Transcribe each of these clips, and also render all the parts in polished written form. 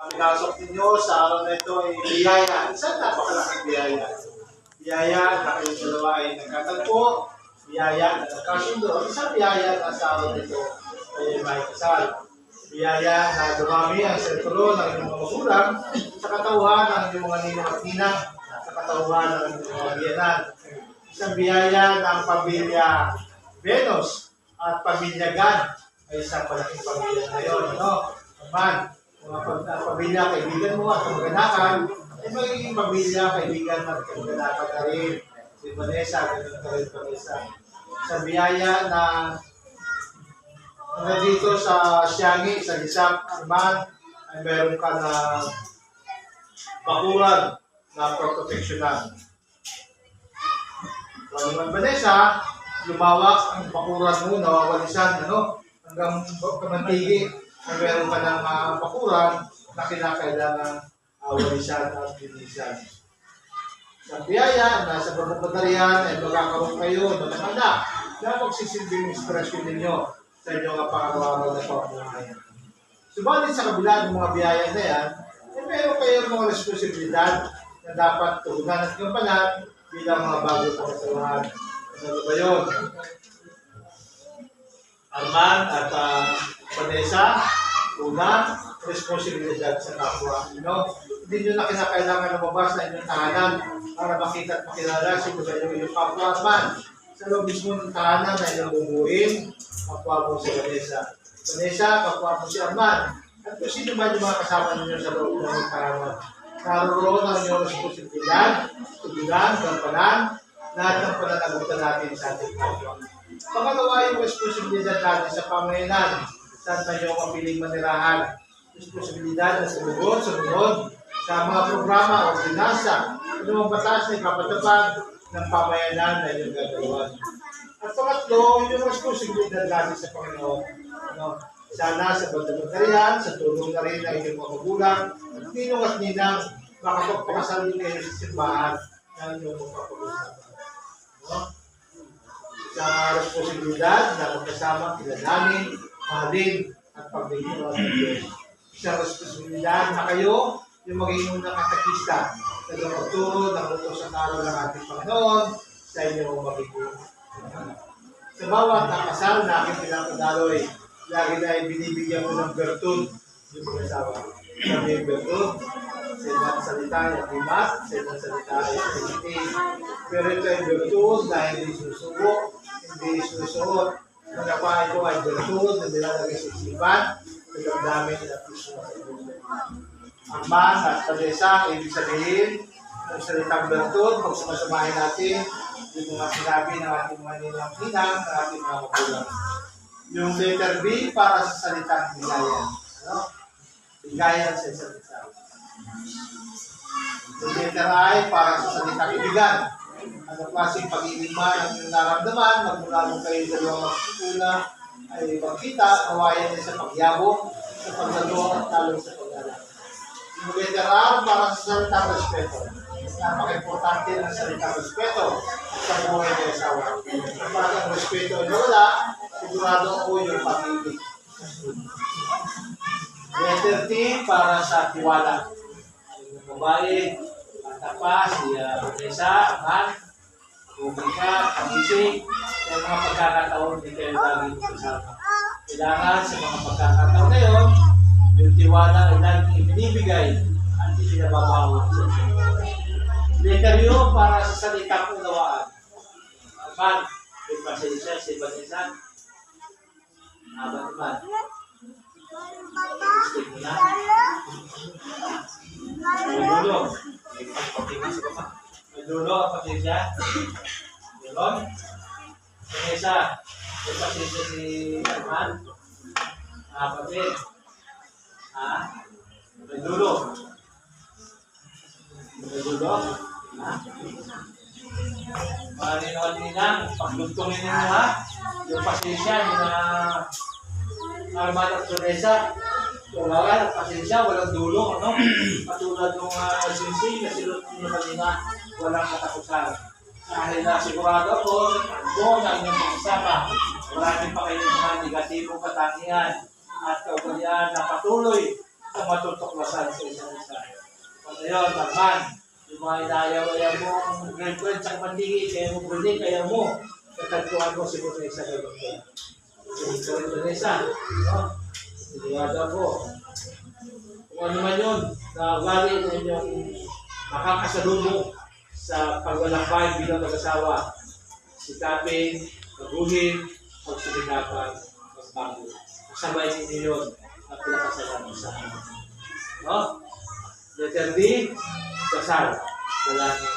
Ang pinasok ninyo sa araw na ito ay biyaya. Isang napakalaking biyaya. Biyaya na kayong dalawa ay nagkatagpo. Biyaya na nagkasundo. Isang biyaya na sa araw na ito ay may kasal. Biyaya na dumami ang sentro ng inyong mga magulang sa katauhan ng inyong mga ninong at ninang sa katauhan ng inyong mga biyanan. Isang biyaya ng pamilya Venus at pamilya Gan ay isang malaking pamilya ngayon. Naman, mga pamilya, kaibigan mo at kamag-anakan ay magiging pamilya, kaibigan at kamag-anakan na rin. Si Vanessa, ganun ka rin Vanessa. Isang biyaya na dito sa Siangi, sa Lisap, Arman, ay meron ka na bakuran na proteksyonan. So, naman Vanessa, lumawak ang bakuran mo, nawawalisan, hanggang kamantigi, ay meron ka ng bakuran na kinakailangan walisan at linisan. Sa biyaya, nasa pagpapadarihan, ay magkakaroon kayo ng mga anak na magsisilbing inspirasyon ninyo sa inyong pang-araw-araw na pamumuhay. Subalit sa kabila ng mga biyaya na yan, ay meron kayong mga responsibilidad na dapat tugunan at gampanan bilang mga bago pangkasalahan. Ano ba yun? Arman at Vanessa, una, responsibilidad sa kapwa. Hindi nyo na kinakailangan lumabas na inyong tahanan para makita at makilala sino ba yung inyong kapwa. Arman, sa loob mismo ng tahanan na inyong bumuhin, kapwa mo si Vanessa. Vanessa, kapwa mo si Arman. At kung sino ba yung mga kasama ninyo sa loob ng tahanan. Naroon ang inyong responsibilidad, tugunan, gampanan, lahat ng pananagutan natin sa ating kapwa. Pangalawa yung responsibilidad natin sa pamayanan. Saan tayo mapiling manirahan? Responsibilidad na sumunod sa mga programa o binasa ng mga batas na ipapatupad ng pamayanan na inyong gagawin. At pangatlo, yung responsibilidad natin sa Panginoon. Sana sa bandang sa tulong na rin ng inyong mga magulang, ninong at ninang, makapagpakasal din kayo sa simbahan ng inyong magpapag-usapan. Sa responsibilidad na magkasama, kilalanin, mahalin, at pagbigyan ng Diyos. Isang responsibilidad na kayo yung maging unang katekista na magturo ng utos at aral ng ating Panginoon sa inyong magiging. Sa bawat nakasal na aking pinapadaloy, lagi na ibinibigyan mo ng bertud yung mga asawa. Sabi yung bertud, sa ibang salita ay himat, sa ibang salita ay pinitin. Pero ito ay bertud na hindi susubo, hindi susuot. Mga pa ito ay bertud na nilalagay sa isipan, sa damdamin at puso sa puso. Ang man at Vanessa, ibig sabihin, ng salitang bertud, kung sumasamahin natin, yung mga sinabi ng ating mga ninang-ninang, ng ating mga magulang. Yung letter B para sa salitang bigayan. Bigayan sa isa't isa. Yung letter I para sa salitang ibigan. Ano klaseng pag-ibig man ang inyong naramdaman, magmula nung kayo dalawang magkikula, ay magkita, kawayan niya sa pagyabong, sa paglalo at talong sa pag-alala. Yung letter R para sa salitang respeto. Napaka-importante ng salitang respeto sa buhay ng asawa. Kapag ang respeto ay wala, sigurado ako yung pag-ibig. Letter T para sa tiwala. Yung babae, bata si Vanessa, Aman, Bumika, Kagising, sa mga pagkakataon hindi kayo laging kasama. Kailangan sa mga pagkakataon na yun, yung tiwala ay laging ibinibigay at ipinababawa sa inyo. Letter U para sa salitang unawaan. Aman, yung pasensya, si Vanessa, Aman naman. Gusto mo na? Madulo. Madulo ang pasensya. Yun. Vanessa, yung pasensya si Aman. Kapatid. Madulo. Madulo. Mga ninang, pagluntungin ninyo yung pasensya, yung Arman at Vanessa, wala at pasensya, walang dulong, Patulad ng sinsing na silot nyo kanina, walang katakutan. Dahil na sigurado ako, doon ang inyong pag-isama, marami pa kayong mga negatibong katangian at kaugalian na patuloy na matutuklasan sa isang isa. Ano yun, naman, yung mga inaayaw-ayaw mo, ang girlfriend sa kapandigi, kaya mo bulig, kaya mo, katagpuan mo siguro na isa kayo. Siguro na isa. Siniwada ko. Kung ano man yun, na ugali na inyong makakasalubong sa paglalakbay bilang mag-asawa, sikapin, pagulin, pagsulikapan, magbago. Kasabay ninyo yun at pinakasalan sa amin. No? Letter D, kasal. Dalangin.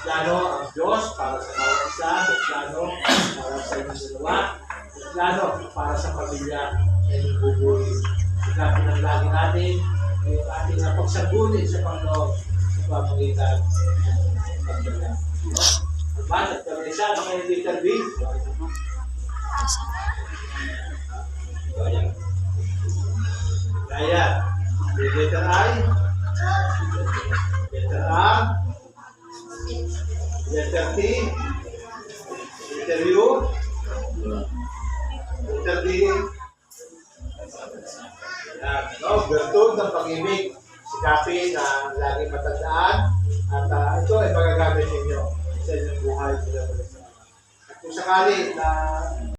Plano ang Diyos para sa bawat isa, plano para sa inyong dalawa, plano para sa pamilya na inyong bubuhay. Sikapin ang lagi natin, ay ating napagsagulit sa Panginoon sa pamagitan ng pagdala. Alman, at kami siya, mga letter B. Kaya, letter I, letter A, letter T, letter U, letter D. Yan, no? Virtud ng pag-ibig, sikapin na laging matandaan at ito ay magagamit ninyo sa inyong buhay. At kung sakali na